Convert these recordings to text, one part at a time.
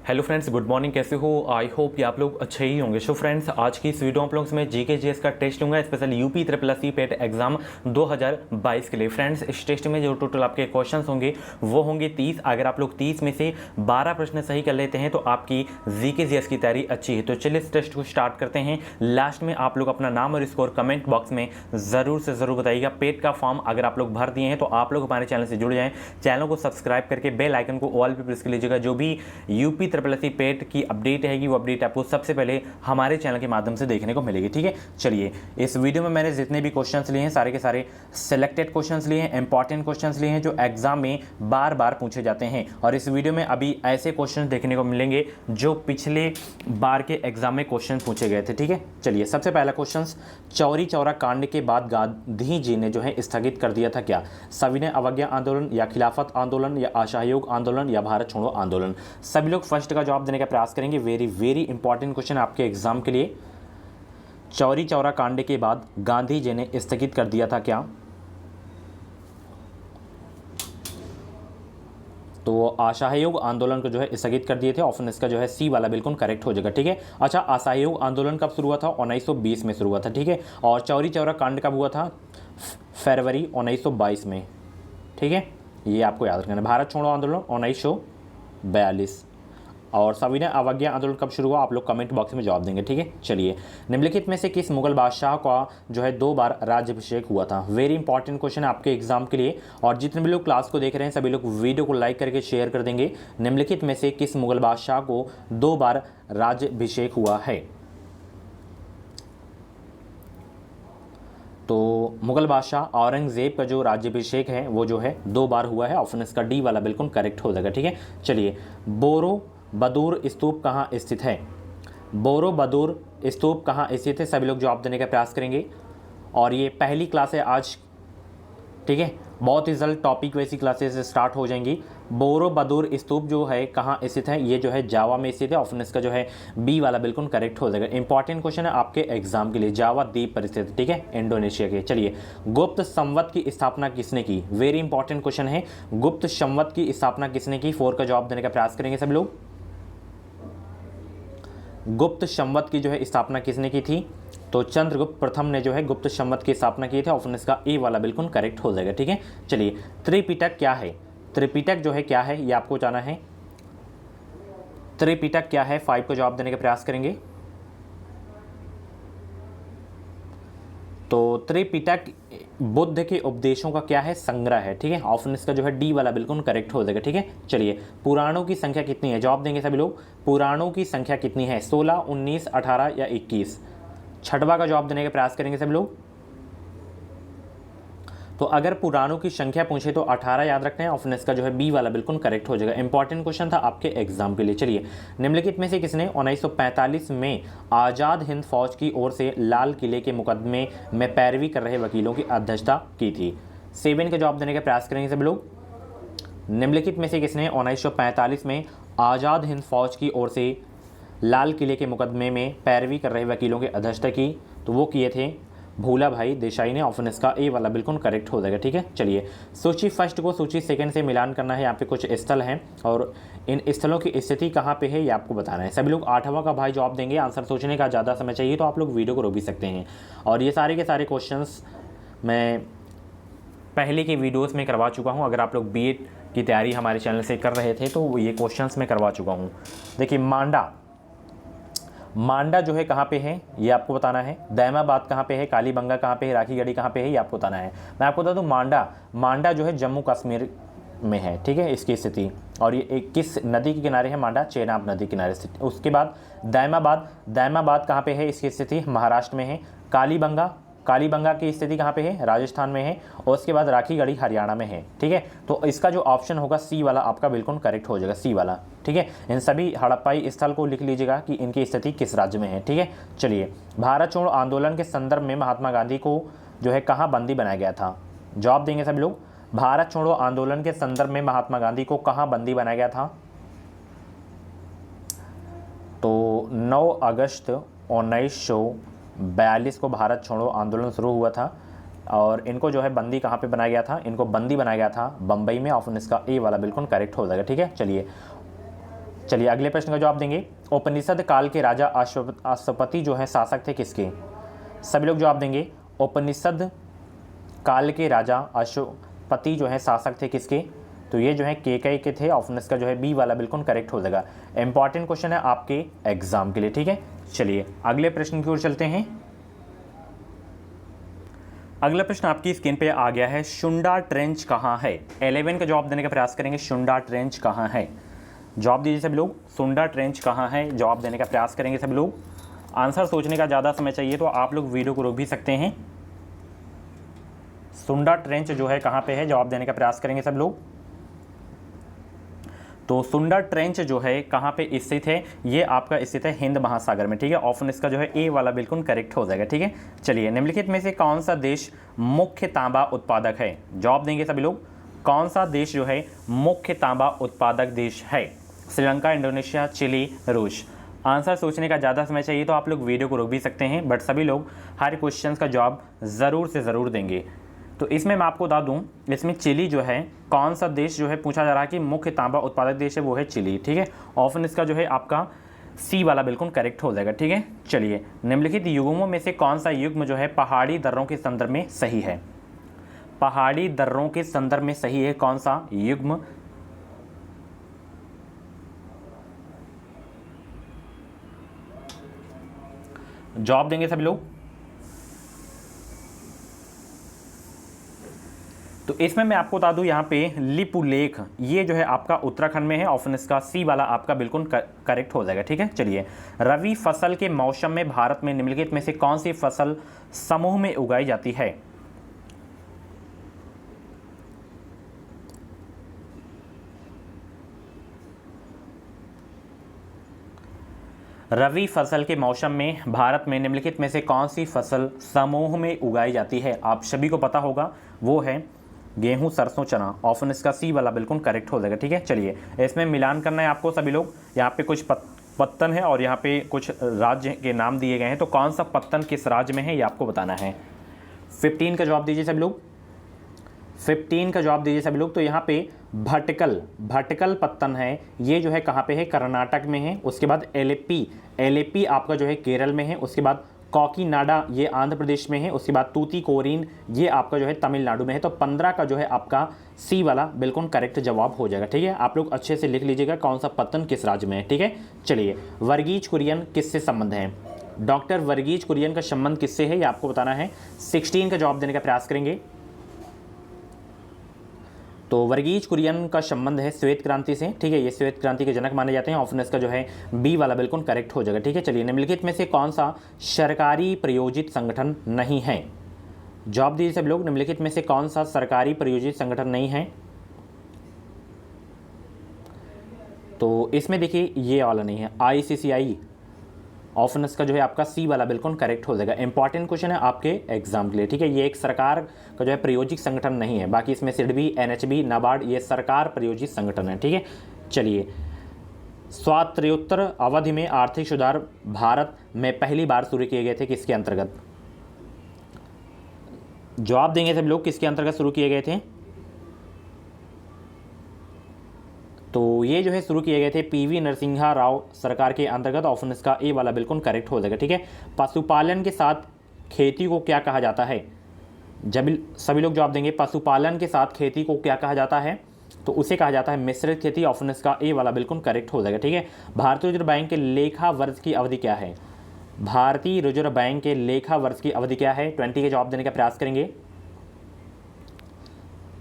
Hello friends, good morning. कैसे हो? I hope कि आप लोग अच्छे ही होंगे। सो फ्रेंड्स, आज की इस वीडियो आप लोगों से मैं जीके जीएस का टेस्ट लूंगा, special UP triple S C PET exam 2022 के लिए। फ्रेंड्स, इस टेस्ट में जो टोटल आपके क्वेश्चंस होंगे वो होंगे 30। अगर आप लोग 30 में से 12 प्रश्न सही कर लेते हैं तो आपकी जीके जीएस की तैयारी अच्छी है। तो चलिए इस टेस्ट को स्टार्ट करते हैं। लास्ट में आप लोग अपना नाम और स्कोर कमेंट बॉक्स में ज़रूर से ज़रूर बताइएगा। पेट का फॉर्म अगर आप लोग भर दिए हैं तो आप लोग हमारे चैनल से जुड़ जाएं। चैनल को सब्सक्राइब करके बेल आइकन को ऑल पे प्रेस कर लीजिएगा। जो भी यूपी ट्रिपल एस सी पेट की अपडेट रहेगी वो अपडेट आपको सबसे पहले हमारे चैनल के माध्यम से देखने को मिलेगी। ठीक है, चलिए इस वीडियो में मैंने जितने भी क्वेश्चंस लिए हैं सारे के सारे सिलेक्टेड क्वेश्चंस लिए हैं, इंपॉर्टेंट क्वेश्चंस लिए हैं जो एग्जाम में बार बार पूछे जाते हैं। और इस वीडियो में अभी ऐसे क्वेश्चंस देखने को मिलेंगे जो पिछले बार के एग्जाम में क्वेश्चन पूछे गए थे। ठीक है, चलिए सबसे पहला क्वेश्चन, चौरी चौरा कांड के बाद गांधी जी ने जो है स्थगित कर दिया था क्या? सविनय अवज्ञा आंदोलन, या खिलाफत आंदोलन, या असहयोग आंदोलन, या भारत छोड़ो आंदोलन? सभी लोग फर्स्ट का जवाब देने का प्रयास करेंगे। वेरी वेरी इंपॉर्टेंट क्वेश्चन आपके एग्जाम के लिए। चौरी चौरा कांड के बाद गांधी जी ने स्थगित कर दिया था क्या? तो असहयोग आंदोलन को जो है स्थगित कर दिए थे। ऑप्शन इसका जो है सी वाला बिल्कुल करेक्ट हो जाएगा। ठीक है, अच्छा, असहयोग आंदोलन कब शुरू हुआ था? 1920 में शुरू हुआ था। ठीक है, और चौरी चौरा कांड कब हुआ था? फरवरी 1922 में। ठीक है, ये आपको याद रखना है। भारत छोड़ो आंदोलन 1942। और सविनय अवज्ञा आंदोलन कब शुरू हुआ? आप लोग कमेंट बॉक्स में जवाब देंगे। ठीक है, चलिए निम्नलिखित में से किस मुगल बादशाह का जो है 2 बार राज्याभिषेक हुआ था? वेरी इंपॉर्टेंट क्वेश्चन है आपके एग्जाम के लिए। और जितने भी लोग क्लास को देख रहे हैं सभी लोग वीडियो को लाइक करके शेयर कर देंगे। निम्नलिखित में से किस मुगल बादशाह को 2 बार राज्याभिषेक हुआ है? तो मुगल बादशाह औरंगजेब का जो राज्याभिषेक है वो जो है 2 बार हुआ है। ऑप्शन इसका डी वाला बिल्कुल करेक्ट हो जाएगा। ठीक है, चलिए, बोरोबुदूर स्तूप कहाँ स्थित है? बोरोबुदूर स्तूप कहाँ स्थित है? सभी लोग जवाब देने का प्रयास करेंगे। और ये पहली क्लास है आज। ठीक है, बहुत ही जल्द टॉपिक वैसी क्लासेस स्टार्ट हो जाएंगी। बोरोबुदूर स्तूप जो है कहाँ स्थित है? ये जो है जावा में स्थित है। ऑप्शन इसका जो है बी वाला बिल्कुल करेक्ट हो जाएगा। इंपॉर्टेंट क्वेश्चन है आपके एग्जाम के लिए। जावा द्वीप पर स्थित है। ठीक है, इंडोनेशिया के। चलिए, गुप्त संवत की स्थापना किसने की? वेरी इंपॉर्टेंट क्वेश्चन है। गुप्त संवत की स्थापना किसने की? 4 का जवाब देने का प्रयास करेंगे सब लोग। गुप्त संवत की जो है स्थापना किसने की थी? तो चंद्रगुप्त प्रथम ने जो है गुप्त संवत की स्थापना की थी। ऑप्शन इसका ए वाला बिल्कुल करेक्ट हो जाएगा। ठीक है, चलिए, त्रिपिटक क्या है? त्रिपिटक जो है क्या है ये आपको जाना है। त्रिपिटक क्या है? 5 को जवाब देने का प्रयास करेंगे। तो त्रिपिटक बुद्ध के उपदेशों का क्या है? संग्रह है। ठीक है, ऑप्शन इसका जो है डी वाला बिल्कुल करेक्ट हो जाएगा। ठीक है, चलिए, पुराणों की संख्या कितनी है? जवाब देंगे सभी लोग। पुराणों की संख्या कितनी है? 16, 19, 18 या 21? छठवा का जवाब देने का प्रयास करेंगे सब लोग। तो अगर पुराणों की संख्या पूछे तो 18 याद रखना है। ऑप्शन इसका जो है बी वाला बिल्कुल करेक्ट हो जाएगा। इंपॉर्टेंट क्वेश्चन था आपके एग्जाम के लिए। चलिए, निम्नलिखित में से किसने 1945 में आज़ाद हिंद फौज की ओर से लाल किले के मुकदमे में पैरवी कर रहे वकीलों की अध्यक्षता की थी? 7 का जवाब देने का प्रयास करेंगे सब लोग। निम्नलिखित में से किसने 1945 में आज़ाद हिंद फौज की ओर से लाल किले के मुकदमे में पैरवी कर रहे वकीलों की अध्यक्षता की? तो वो किए थे भूला भाई देसाई ने। ऑप्शन इसका ए वाला बिल्कुल करेक्ट हो जाएगा। ठीक है, चलिए, सूची फर्स्ट को सूची सेकंड से मिलान करना है। यहाँ पे कुछ स्थल हैं और इन स्थलों की स्थिति कहाँ पे है ये आपको बताना है। सभी लोग 8वां का भाई जवाब देंगे। आंसर सोचने का ज़्यादा समय चाहिए तो आप लोग वीडियो को रोक भी सकते हैं। और ये सारे के सारे क्वेश्चंस मैं पहले के वीडियोज़ में करवा चुका हूँ। अगर आप लोग बीएड की तैयारी हमारे चैनल से कर रहे थे तो ये क्वेश्चंस मैं करवा चुका हूँ। देखिए, मांडा जो है कहाँ पे है ये आपको बताना है। दैमाबाद कहाँ पे है? कालीबंगा कहाँ पे है? राखीगढ़ी कहाँ पे है ये आपको बताना है। मैं आपको बता दूँ, मांडा जो है जम्मू कश्मीर में है। ठीक है, इसकी स्थिति। और ये किस नदी के किनारे है? मांडा चेनाब नदी किनारे स्थित। उसके बाद दैमाबाद कहाँ पे है? इसकी स्थिति महाराष्ट्र में है। कालीबंगा की स्थिति कहाँ पे है? राजस्थान में है। और उसके बाद राखीगढ़ी हरियाणा में है। ठीक है, तो इसका जो ऑप्शन होगा सी वाला आपका बिल्कुल करेक्ट हो जाएगा, सी वाला। ठीक है, इन सभी हड़प्पाई स्थल को लिख लीजिएगा कि इनकी स्थिति किस राज्य में है। ठीक है, चलिए, भारत छोड़ो आंदोलन के संदर्भ में महात्मा गांधी को जो है कहाँ बंदी बनाया गया था? जवाब देंगे सभी लोग। भारत छोड़ो आंदोलन के संदर्भ में महात्मा गांधी को कहाँ बंदी बनाया गया था? तो 9 अगस्त 1942 को भारत छोड़ो आंदोलन शुरू हुआ था। और इनको जो है बंदी कहाँ पे बनाया गया था? इनको बंदी बनाया गया था बम्बई में। ऑप्शन इसका ए वाला बिल्कुल करेक्ट हो जाएगा। ठीक है, चलिए, चलिए अगले प्रश्न का जवाब देंगे, उपनिषद काल के राजा अश्वपति जो है शासक थे किसके? सभी लोग जवाब देंगे, उपनिषद काल के राजा अश्वपति जो है शासक थे किसके? तो ये जो है केकई के थे। ऑप्शन इसका जो है बी वाला बिल्कुल करेक्ट हो जाएगा। इंपॉर्टेंट क्वेश्चन है आपके एग्जाम के लिए, ठीक है। चलिए अगले प्रश्न की ओर चलते हैं। अगला प्रश्न आपकी स्क्रीन पे आ गया है, शुंडा ट्रेंच कहाँ है? 11 का जवाब देने का प्रयास करेंगे, शुंडा ट्रेंच कहाँ है? जवाब दीजिए सभी लोग, शुंडा ट्रेंच कहाँ है? जवाब देने का प्रयास करेंगे सभी लोग। आंसर सोचने का ज़्यादा समय चाहिए तो आप लोग वीडियो को रोक भी सकते हैं। शुंडा ट्रेंच जो है कहाँ पे है? जवाब देने का प्रयास करेंगे सब लोग। तो शुंडा ट्रेंच जो है कहाँ पे स्थित है? ये आपका स्थित है हिंद महासागर में, ठीक है। ऑप्शन इसका जो है ए वाला बिल्कुल करेक्ट हो जाएगा, ठीक है। चलिए निम्नलिखित में से कौन सा देश मुख्य तांबा उत्पादक है? जवाब देंगे सभी लोग, कौन सा देश जो है मुख्य तांबा उत्पादक देश है? श्रीलंका, इंडोनेशिया, चिली, रूस। आंसर सोचने का ज़्यादा समय चाहिए तो आप लोग वीडियो को रोक भी सकते हैं, बट सभी लोग हर क्वेश्चन का जवाब ज़रूर से ज़रूर देंगे। तो इसमें मैं आपको बता दूं, इसमें चिली जो है कौन सा देश जो है पूछा जा रहा है कि मुख्य तांबा उत्पादक देश है, वो है चिली, ठीक है। ऑप्शन इसका जो है आपका सी वाला बिल्कुल करेक्ट हो जाएगा, ठीक है। चलिए निम्नलिखित युग्मों में से कौन सा युग्म जो है पहाड़ी दर्रों के संदर्भ में सही है? पहाड़ी दर्रों के संदर्भ में सही है कौन सा युग्म? जवाब देंगे सभी लोग। तो इसमें मैं आपको बता दूं, यहाँ पे लिपुलेख ये जो है आपका उत्तराखंड में है। ऑप्शन इसका सी वाला आपका बिल्कुल करेक्ट हो जाएगा, ठीक है। चलिए रबी फसल के मौसम में भारत में निम्नलिखित में से कौन सी फसल समूह में उगाई जाती है? रबी फसल के मौसम में भारत में निम्नलिखित में से कौन सी फसल समूह में उगाई जाती है? आप सभी को पता होगा, वो है गेहूं, सरसों, चना। ऑप्शन इसका सी वाला बिल्कुल करेक्ट हो जाएगा, ठीक है। चलिए इसमें मिलान करना है आपको सभी लोग। यहाँ पे कुछ पत्तन है और यहाँ पे कुछ राज्य के नाम दिए गए हैं, तो कौन सा पत्तन किस राज्य में है ये आपको बताना है। 15 का जवाब दीजिए सभी लोग, 15 का जवाब दीजिए सभी लोग। तो यहाँ पे भटकल पत्तन है, ये जो है कहाँ पे है? कर्नाटक में है। उसके बाद एलेपी आपका जो है केरल में है। उसके बाद कॉकीनाडा ये आंध्र प्रदेश में है। उसके बाद तूतीकोरिन ये आपका जो है तमिलनाडु में है। तो 15 का जो है आपका सी वाला बिल्कुल करेक्ट जवाब हो जाएगा, ठीक है। आप लोग अच्छे से लिख लीजिएगा कौन सा पत्तन किस राज्य में है, ठीक है। चलिए वर्गीज कुरियन किससे संबंध है? डॉक्टर वर्गीज कुरियन का संबंध किससे है ये आपको बताना है। 16 का जवाब देने का प्रयास करेंगे। तो वर्गीज कुरियन का संबंध है श्वेत क्रांति से, ठीक है। ये श्वेत क्रांति के जनक माने जाते हैं। ऑप्शन इसका जो है बी वाला बिल्कुल करेक्ट हो जाएगा, ठीक है। चलिए निम्नलिखित में से कौन सा सरकारी प्रायोजित संगठन नहीं है? जवाब दीजिए सब लोग, निम्नलिखित में से कौन सा सरकारी प्रायोजित संगठन नहीं है? तो इसमें देखिए ये वाला नहीं है, ICCI। ऑप्शन इसका जो है आपका सी वाला बिल्कुल करेक्ट हो जाएगा। इंपॉर्टेंट क्वेश्चन है आपके एग्जाम के लिए, ठीक है। ये एक सरकार का जो है प्रायोजिक संगठन नहीं है, बाकी इसमें सिडबी, NHB, नाबार्ड ये सरकार प्रायोजित संगठन है, ठीक है। चलिए स्वातंत्र्योत्तर अवधि में आर्थिक सुधार भारत में पहली बार शुरू किए गए थे किसके अंतर्गत? जवाब देंगे सब लोग, किसके अंतर्गत शुरू किए गए थे? तो ये जो है शुरू किए गए थे PV नरसिम्हा राव सरकार के अंतर्गत। ऑप्शन इसका ए वाला बिल्कुल करेक्ट हो जाएगा, ठीक है। पशुपालन के साथ खेती को क्या कहा जाता है? जब सभी लोग जवाब देंगे, पशुपालन के साथ खेती को क्या कहा जाता है? तो उसे कहा जाता है मिश्रित खेती। ऑप्शन इसका ए वाला बिल्कुल करेक्ट हो जाएगा, ठीक है। भारतीय रिजर्व बैंक के लेखा वर्ष की अवधि क्या है? भारतीय रिजर्व बैंक के लेखा वर्ष की अवधि क्या है? 20 के जवाब देने का प्रयास करेंगे।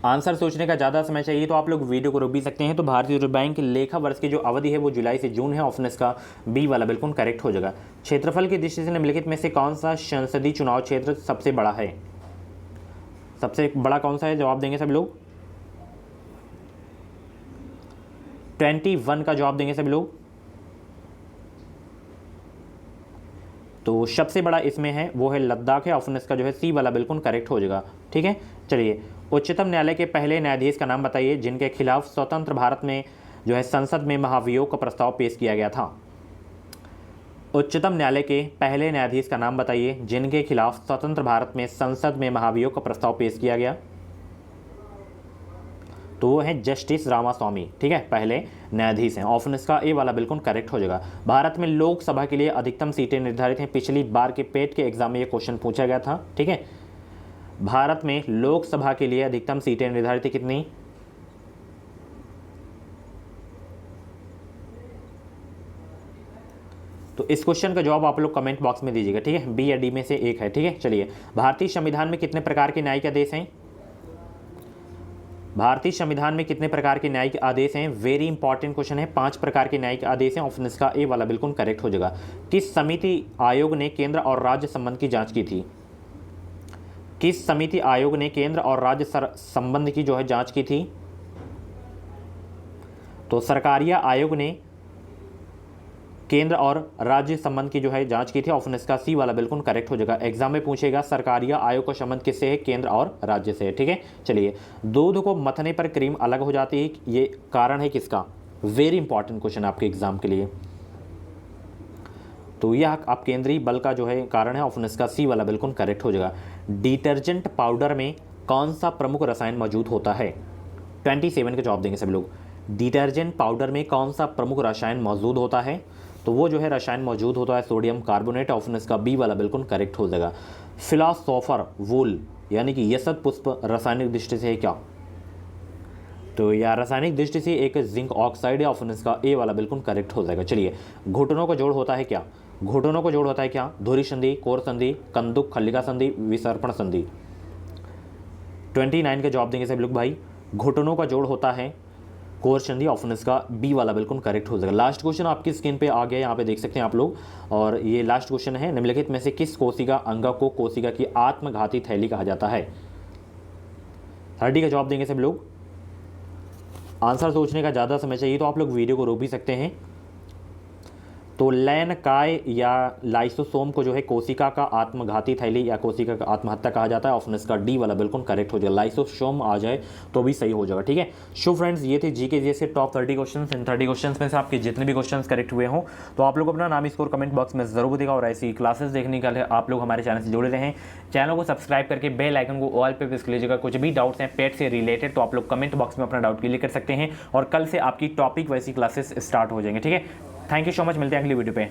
आंसर सोचने का ज़्यादा समय चाहिए तो आप लोग वीडियो को रोक भी सकते हैं। तो भारतीय रिजर्व बैंक के लेखा वर्ष की जो अवधि है वो जुलाई से जून है। ऑप्शन इसका बी वाला बिल्कुल करेक्ट हो जाएगा। क्षेत्रफल की दृष्टि से निम्नलिखित में से कौन सा संसदीय चुनाव क्षेत्र सबसे बड़ा है? सबसे बड़ा कौन सा है? जवाब देंगे सब लोग। 21 का जवाब देंगे सभी लोग। तो सबसे बड़ा इसमें है वो है लद्दाख है। ऑप्शन इसका जो है सी वाला बिल्कुल करेक्ट हो जाएगा, ठीक है। चलिए उच्चतम न्यायालय के पहले न्यायाधीश का नाम बताइए जिनके खिलाफ स्वतंत्र भारत में जो है संसद में महाभियोग का प्रस्ताव पेश किया गया था। उच्चतम न्यायालय के पहले न्यायाधीश का नाम बताइए जिनके खिलाफ स्वतंत्र भारत में संसद में महाभियोग का प्रस्ताव पेश किया गया। तो वो है जस्टिस रामास्वामी, ठीक है, पहले न्यायाधीश हैं। ऑप्शन इसका ए वाला बिल्कुल करेक्ट हो जाएगा। भारत में लोकसभा के लिए अधिकतम सीटें निर्धारित हैं। पिछली बार के पेट के एग्जाम में ये क्वेश्चन पूछा गया था, ठीक है। भारत में लोकसभा के लिए अधिकतम सीटें निर्धारित है कितनी? तो इस क्वेश्चन का जवाब आप लोग कमेंट बॉक्स में दीजिएगा, ठीक है। बी या डी में से एक है, ठीक है। चलिए, भारतीय संविधान में कितने प्रकार के न्यायिक आदेश हैं? भारतीय संविधान में कितने प्रकार के न्यायिक आदेश हैं? वेरी इंपॉर्टेंट क्वेश्चन है। 5 प्रकार के न्यायिक आदेश हैं। ऑप्शन इसका ए वाला बिल्कुल करेक्ट हो जाएगा। किस समिति आयोग ने केंद्र और राज्य संबंध की जांच की थी? किस समिति आयोग ने केंद्र और राज्य संबंध की जो है जांच की थी? तो सरकारिया आयोग ने केंद्र और राज्य संबंध की जो है जांच की थी। ऑप्शन इसका सी वाला बिल्कुल करेक्ट हो जाएगा। एग्जाम में पूछेगा सरकारिया आयोग का संबंध किससे है? केंद्र और राज्य से है, ठीक है। चलिए, दूध को मथने पर क्रीम अलग हो जाती है, ये कारण है किसका? वेरी इंपॉर्टेंट क्वेश्चन आपके एग्जाम के लिए। तो यह आप केंद्रीय बल का जो है कारण है। ऑप्शन इसका सी वाला बिल्कुल करेक्ट हो जाएगा। डिटर्जेंट पाउडर में कौन सा प्रमुख रसायन मौजूद होता है? 27 का जवाब देंगे सभी लोग। डिटर्जेंट पाउडर में कौन सा प्रमुख रसायन मौजूद होता है? तो वो जो है रसायन मौजूद होता है सोडियम कार्बोनेट। ऑप्शन इसका बी वाला बिल्कुल करेक्ट हो जाएगा। फिलॉसोफर वूल यानी कि यशत पुष्प रासायनिक दृष्टि से है क्या? तो यह रासायनिक दृष्टि से एक जिंक ऑक्साइड है। ऑप्शन इसका ए वाला बिल्कुल करेक्ट हो जाएगा। चलिए, घुटनों का जोड़ होता है क्या? घुटनों का जोड़ होता है क्या? धुरी संधि, कोर संधि, कंदुक खल्लिका संधि, विसर्पण संधि। 29 का जवाब देंगे सभी लोग भाई। घुटनों का जोड़ होता है कोर संधि। ऑप्शन इसका बी वाला बिल्कुल करेक्ट हो जाएगा। लास्ट क्वेश्चन आपकी स्क्रीन पे आ गया, यहाँ पे देख सकते हैं आप लोग। और ये लास्ट क्वेश्चन है, निम्नलिखित में से किस कोशिका अंग को कोशिका की आत्मघाती थैली कहा जाता है? 30 का जवाब देंगे सभी लोग। आंसर सोचने का ज़्यादा समय चाहिए तो आप लोग वीडियो को रोक भी सकते हैं। तो लैन काय या लाइसोसोम को जो है कोशिका का आत्मघाती थैली या कोशिका का आत्महत्या कहा जाता है। ऑप्शन इसका डी वाला बिल्कुल करेक्ट हो जाएगा। लाइसोसोम आ जाए तो भी सही हो जाएगा, ठीक है। सो फ्रेंड्स, ये थे जीके जीएस के टॉप 30 क्वेश्चन। इन 30 क्वेश्चन में से आपके जितने भी क्वेश्चन करेक्ट हुए हों तो आप लोग अपना नाम स्कोर कमेंट बॉक्स में जरूर देगा। और ऐसी क्लासेस देखने के लिए आप लोग हमारे चैनल से जुड़े रहें। चैनल को सब्सक्राइब करके बेल आइकन को ऑल पे प्रेस कर लीजिएगा। कुछ भी डाउट्स हैं पेट से रिलेटेड तो आप लोग कमेंट बॉक्स में अपना डाउट क्लियर कर सकते हैं। और कल से आपकी टॉपिक वैसी क्लासेस स्टार्ट हो जाएंगे, ठीक है। थैंक यू सो मच, मिलते हैं अगली वीडियो पे।